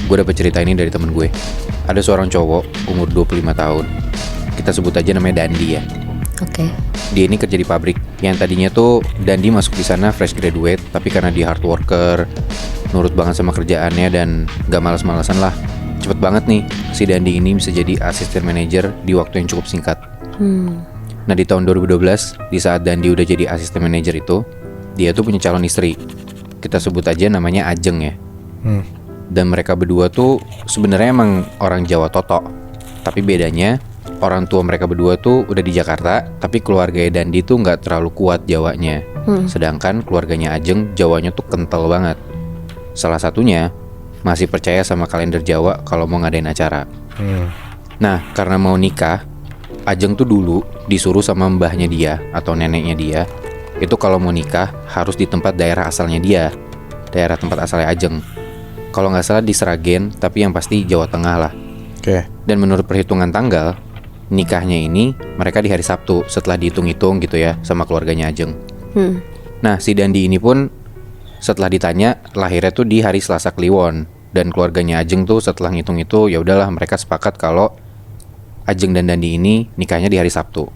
gue dapet cerita ini dari temen gue. Ada seorang cowok umur 25 tahun. Kita sebut aja namanya Dandi ya. Oke. Dia ini kerja di pabrik. Yang tadinya tuh Dandi masuk di sana fresh graduate, tapi karena dia hard worker, nurut banget sama kerjaannya dan gak malas-malasan lah. Cepet banget nih si Dandi ini bisa jadi assistant manager di waktu yang cukup singkat. Nah di tahun 2012, di saat Dandi udah jadi assistant manager itu, dia tuh punya calon istri. Kita sebut aja namanya Ajeng ya. Dan mereka berdua tuh sebenarnya emang orang Jawa Totok. Tapi bedanya orang tua mereka berdua tuh udah di Jakarta, tapi keluarga Dandi tuh nggak terlalu kuat Jawanya. Sedangkan keluarganya Ajeng Jawanya tuh kental banget. Salah satunya masih percaya sama kalender Jawa kalau mau ngadain acara. Nah karena mau nikah, Ajeng tuh dulu disuruh sama mbahnya dia atau neneknya dia, itu kalau mau nikah harus di tempat daerah asalnya dia, daerah tempat asalnya Ajeng. Kalau nggak salah di Sragen, tapi yang pasti Jawa Tengah lah. Oke. Dan menurut perhitungan tanggal, nikahnya ini mereka di hari Sabtu setelah dihitung-hitung gitu ya sama keluarganya Ajeng. Nah si Dandi ini pun setelah ditanya lahirnya tuh di hari Selasa Kliwon, dan keluarganya Ajeng tuh setelah ngitung itu ya udahlah mereka sepakat kalau Ajeng dan Dandi ini nikahnya di hari Sabtu.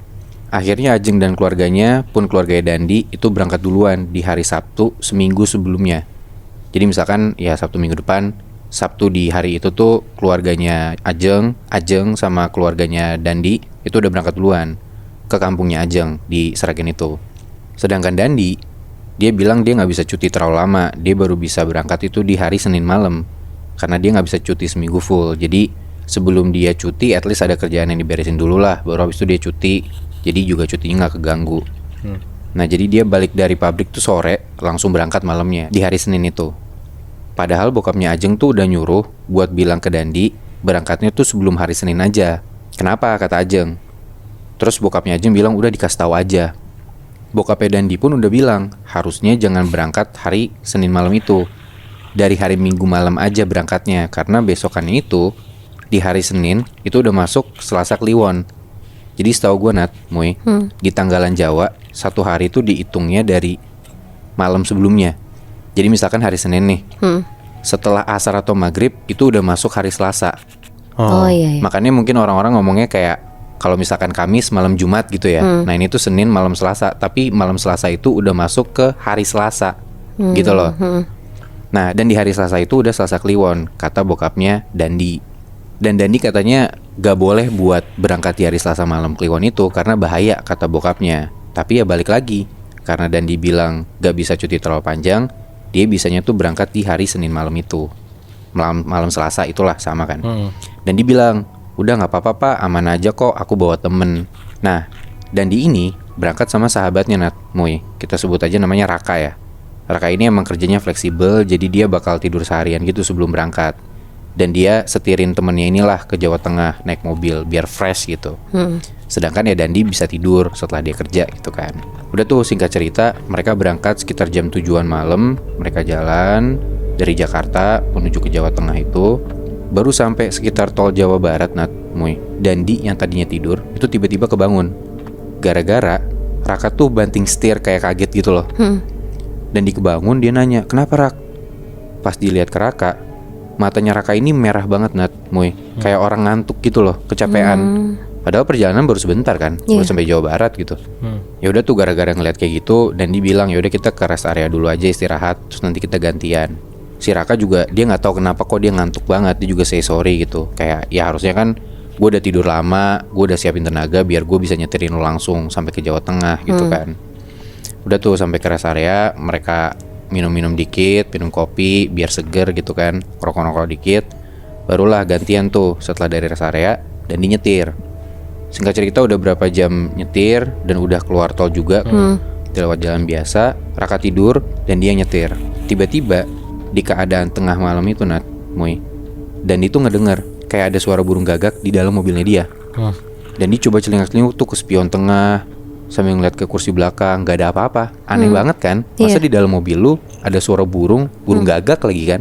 Akhirnya Ajeng dan keluarganya pun keluarga Dandi itu berangkat duluan di hari Sabtu seminggu sebelumnya. Jadi misalkan ya Sabtu minggu depan, Sabtu di hari itu tuh keluarganya Ajeng sama keluarganya Dandi itu udah berangkat duluan ke kampungnya Ajeng di Sragen itu. Sedangkan Dandi, dia bilang dia nggak bisa cuti terlalu lama, dia baru bisa berangkat itu di hari Senin malam karena dia nggak bisa cuti seminggu full. Jadi sebelum dia cuti, at least ada kerjaan yang diberesin dulu lah, baru habis itu dia cuti. Jadi juga cutinya nggak keganggu. Nah jadi dia balik dari pabrik tuh sore, langsung berangkat malamnya di hari Senin itu. Padahal bokapnya Ajeng tuh udah nyuruh buat bilang ke Dandi berangkatnya tuh sebelum hari Senin aja. Kenapa kata Ajeng? Terus bokapnya Ajeng bilang udah dikasih tahu aja. Bokapnya Dandi pun udah bilang harusnya jangan berangkat hari Senin malam itu, dari hari Minggu malam aja berangkatnya, karena besokannya itu di hari Senin itu udah masuk Selasa Kliwon. Jadi setahu gue Nat, Muy, di tanggalan Jawa satu hari itu dihitungnya dari malam sebelumnya. Jadi misalkan hari Senin nih, setelah asar atau maghrib itu udah masuk hari Selasa. Oh iya. Makanya mungkin orang-orang ngomongnya kayak kalau misalkan Kamis malam Jumat gitu ya. Nah ini tuh Senin malam Selasa, tapi malam Selasa itu udah masuk ke hari Selasa, gitu loh. Nah dan di hari Selasa itu udah Selasa Kliwon, kata bokapnya Dandi. Dan Dandi katanya gak boleh buat berangkat di hari Selasa malam Kliwon itu karena bahaya, kata bokapnya. Tapi ya balik lagi, karena Dandi bilang gak bisa cuti terlalu panjang, dia bisanya tuh berangkat di hari Senin malam itu, malam Selasa itulah sama kan. Dan dia bilang udah gak apa-apa pak, aman aja kok, aku bawa temen. Nah Dandi ini berangkat sama sahabatnya Nat, Muy, kita sebut aja namanya Raka ya. Raka ini emang kerjanya fleksibel, jadi dia bakal tidur seharian gitu sebelum berangkat. Dan dia setirin temennya inilah ke Jawa Tengah naik mobil biar fresh gitu. Sedangkan ya Dandi bisa tidur setelah dia kerja gitu kan. Udah tuh singkat cerita, mereka berangkat sekitar jam 7-an malam. Mereka jalan dari Jakarta menuju ke Jawa Tengah itu. Baru sampai sekitar tol Jawa Barat Nat, Muy, Dandi yang tadinya tidur itu tiba-tiba kebangun. Gara-gara Raka tuh banting setir kayak kaget gitu loh. Dandi kebangun, dia nanya, kenapa Rak? Pas dilihat ke Raka, matanya Raka ini merah banget Nat, Muy, kayak orang ngantuk gitu loh, kecapean. Padahal perjalanan baru sebentar kan, baru sampai Jawa Barat gitu. Ya udah tuh gara-gara ngeliat kayak gitu, dan dia bilang ya udah kita ke rest area dulu aja istirahat, terus nanti kita gantian. Si Raka juga dia nggak tahu kenapa kok dia ngantuk banget, dia juga say sorry gitu. Kayak ya harusnya kan gue udah tidur lama, gue udah siapin tenaga biar gue bisa nyetirin lo langsung sampai ke Jawa Tengah gitu kan. Udah tuh sampai ke rest area, mereka minum-minum dikit, minum kopi biar seger gitu kan, rokok-rokok dikit. Barulah gantian tuh setelah dari rest area dan dinyetir. Singkat cerita udah berapa jam nyetir dan udah keluar tol juga, lewat jalan biasa. Raka tidur dan dia nyetir. Tiba-tiba di keadaan tengah malam itu Nat, Muy, dan itu ngedenger kayak ada suara burung gagak di dalam mobilnya dia. Dan dia coba celingak-celinguk tuh ke spion tengah sambil ngeliat ke kursi belakang, gak ada apa-apa. Aneh banget kan? Masa di dalam mobil lu ada suara burung gagak lagi kan?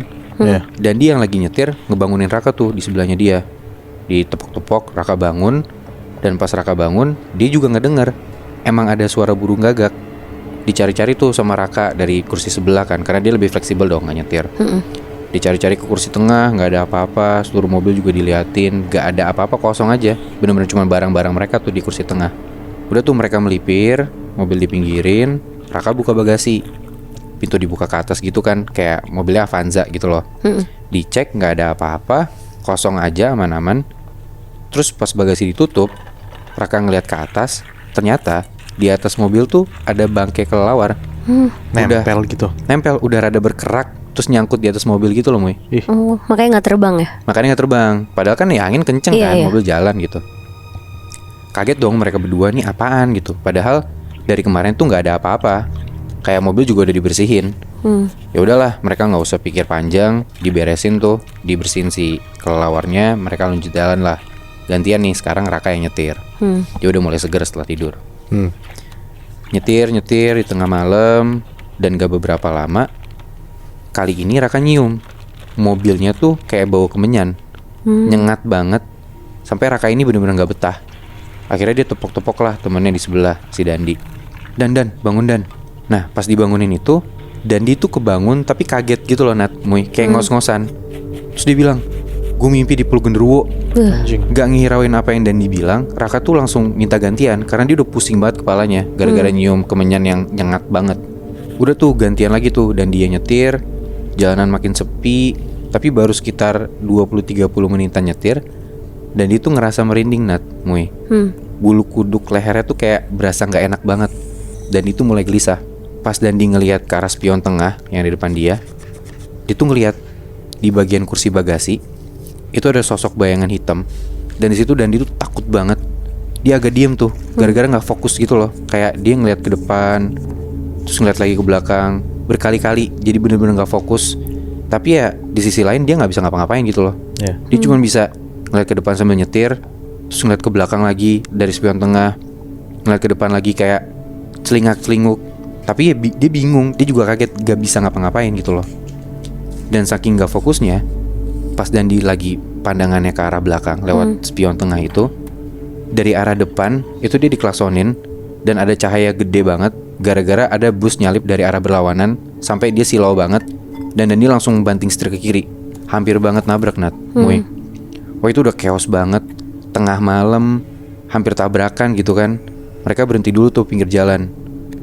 Dan dia yang lagi nyetir ngebangunin Raka tuh di sebelahnya dia. Ditepok-tepok, Raka bangun. Dan pas Raka bangun, dia juga ngedenger emang ada suara burung gagak. Dicari-cari tuh sama Raka dari kursi sebelah kan, karena dia lebih fleksibel dong gak nyetir. Dicari-cari ke kursi tengah, nggak ada apa-apa. Seluruh mobil juga diliatin, nggak ada apa-apa, kosong aja. Bener-bener cuma barang-barang mereka tuh di kursi tengah. Udah tuh mereka melipir, mobil dipinggirin, Raka buka bagasi. Pintu dibuka ke atas gitu kan, kayak mobilnya Avanza gitu loh. Dicek nggak ada apa-apa, kosong aja, aman-aman. Terus pas bagasi ditutup, Raka ngeliat ke atas, ternyata di atas mobil tuh ada bangkai kelelawar. Nempel gitu. Nempel, udah rada berkerak, terus nyangkut di atas mobil gitu loh, Muy. Oh, makanya nggak terbang ya? Makanya nggak terbang. Padahal kan ya angin kenceng Iya, kan, iya. mobil jalan gitu. Kaget dong mereka berdua, nih apaan gitu. Padahal dari kemarin tuh nggak ada apa-apa. Kayak mobil juga udah dibersihin. Ya udahlah, mereka nggak usah pikir panjang, diberesin tuh, dibersihin si kelelawarnya, mereka lanjut jalan lah. Gantian nih, sekarang Raka yang nyetir. Dia udah mulai seger setelah tidur. Nyetir di tengah malam, dan gak beberapa lama, kali ini Raka nyium mobilnya tuh kayak bau kemenyan, nyengat banget, sampai Raka ini bener-bener gak betah. Akhirnya dia tepok-tepok lah temennya di sebelah, si Dandi. Dan bangun Dan. Nah pas dibangunin itu, Dandi tuh kebangun tapi kaget gitu loh Nat, Muy, kayak ngos-ngosan. Terus dia bilang, gue mimpi dipeluk genderuwo. Anjing. Gak ngihirauin apa yang Dandi bilang, Raka tuh langsung minta gantian karena dia udah pusing banget kepalanya gara-gara nyium kemenyan yang nyengat banget. Udah tuh gantian lagi tuh, dan dia nyetir. Jalanan makin sepi, tapi baru sekitar 20-30 menitan nyetir, dan dia tuh ngerasa merinding Nat, Muy. Bulu kuduk lehernya tuh kayak berasa gak enak banget. Dan itu mulai gelisah. Pas Dandi ngelihat ke arah spion tengah yang di depan dia tuh ngelihat di bagian kursi bagasi itu ada sosok bayangan hitam. Dan di situ Dandi tuh takut banget. Dia agak diem tuh, gara-gara nggak fokus gitu loh. Kayak dia ngeliat ke depan, terus ngeliat lagi ke belakang berkali-kali. Jadi bener-bener nggak fokus. Tapi ya di sisi lain dia nggak bisa ngapa-ngapain gitu loh. Dia cuma bisa ngeliat ke depan sambil nyetir, terus ngeliat ke belakang lagi dari spion tengah, ngeliat ke depan lagi kayak celingak-celinguk. Tapi ya dia bingung, dia juga kaget, gak bisa ngapa-ngapain gitu loh. Dan saking gak fokusnya, pas Dandi lagi pandangannya ke arah belakang lewat spion tengah itu, dari arah depan itu dia diklaksonin, dan ada cahaya gede banget gara-gara ada bus nyalip dari arah berlawanan sampai dia silau banget. Dan Dandi langsung banting setir ke kiri, hampir banget nabrak Nat, Muy. Wah itu udah chaos banget, tengah malam, hampir tabrakan gitu kan. Mereka berhenti dulu tuh pinggir jalan.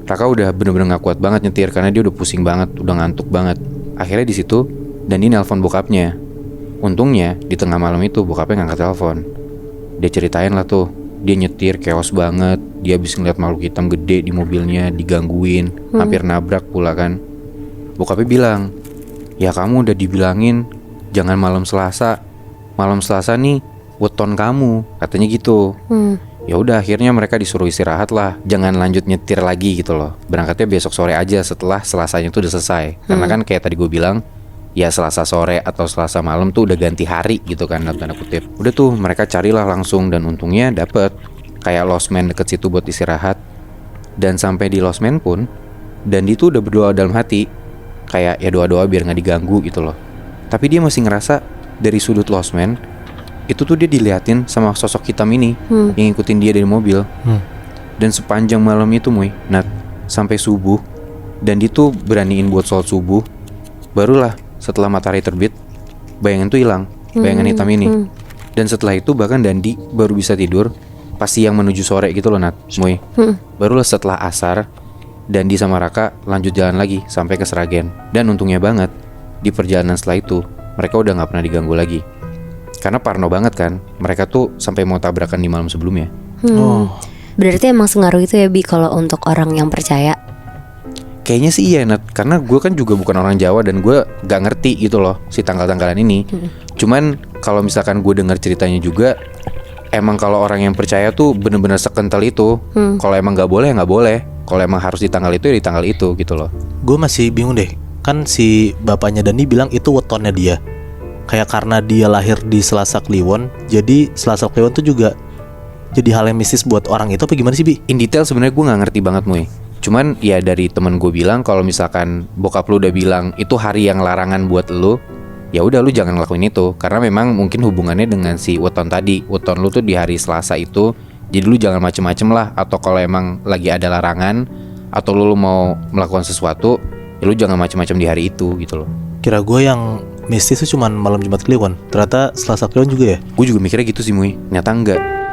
Raka udah bener-bener gak kuat banget nyetir karena dia udah pusing banget, udah ngantuk banget. Akhirnya di situ Dandi nelpon bokapnya. Untungnya di tengah malam itu bokapnya ngangkat telepon. Dia ceritain lah tuh, dia nyetir chaos banget. Dia habis ngeliat makhluk hitam gede di mobilnya, digangguin, hampir nabrak pula kan. Bokapnya bilang, ya kamu udah dibilangin jangan malam Selasa. Malam Selasa nih weton kamu, katanya gitu. Ya udah akhirnya mereka disuruh istirahat lah, jangan lanjut nyetir lagi gitu loh. Berangkatnya besok sore aja setelah Selasanya tuh udah selesai. Karena kan kayak tadi gue bilang, ya Selasa sore atau Selasa malam tuh udah ganti hari gitu kan, dalam tanda kutip. Udah tuh mereka carilah langsung, dan untungnya dapet kayak losmen deket situ buat istirahat. Dan sampai di losmen pun Dandi tuh udah berdoa dalam hati, kayak ya doa-doa biar gak diganggu gitu loh. Tapi dia masih ngerasa dari sudut losmen itu tuh dia diliatin sama sosok hitam ini yang ngikutin dia dari mobil. Dan sepanjang malam itu Muy, Nat, sampai subuh, dan dia tuh beraniin buat sholat subuh. Barulah setelah matahari terbit, bayangan tuh hilang, bayangan hitam ini. Dan setelah itu bahkan Dandi baru bisa tidur pas siang menuju sore gitu loh Nat, Muy. Barulah setelah asar, Dandi sama Raka lanjut jalan lagi sampai ke Sragen. Dan untungnya banget, di perjalanan setelah itu mereka udah gak pernah diganggu lagi. Karena parno banget kan, mereka tuh sampai mau tabrakan di malam sebelumnya. Berarti emang sengaruh itu ya Bi kalau untuk orang yang percaya. Kayaknya sih iya Nat, karena gue kan juga bukan orang Jawa dan gue gak ngerti gitu loh si tanggal-tanggalan ini. Cuman kalau misalkan gue dengar ceritanya juga, emang kalau orang yang percaya tuh bener-bener sekental itu. Kalau emang gak boleh ya gak boleh, kalau emang harus di tanggal itu ya di tanggal itu gitu loh. Gue masih bingung deh, kan si bapaknya Dani bilang itu wetonnya dia. Kayak karena dia lahir di Selasa Kliwon, jadi Selasa Kliwon tuh juga jadi hal yang mistis buat orang itu apa gimana sih Bi? In detail sebenarnya gue nggak ngerti banget Muy. Cuman ya dari temen gue bilang kalau misalkan bokap lu udah bilang itu hari yang larangan buat lu, ya udah lu jangan ngelakuin itu. Karena memang mungkin hubungannya dengan si weton tadi. Weton lu tuh di hari Selasa itu, jadi lu jangan macem-macem lah. Atau kalau emang lagi ada larangan atau lu mau melakukan sesuatu, ya lu jangan macem-macem di hari itu gitu loh. Kira gue yang mistis tuh cuman malam Jumat Kliwon. Ternyata Selasa Kliwon juga ya. Gue juga mikirnya gitu sih Mui. Ternyata enggak.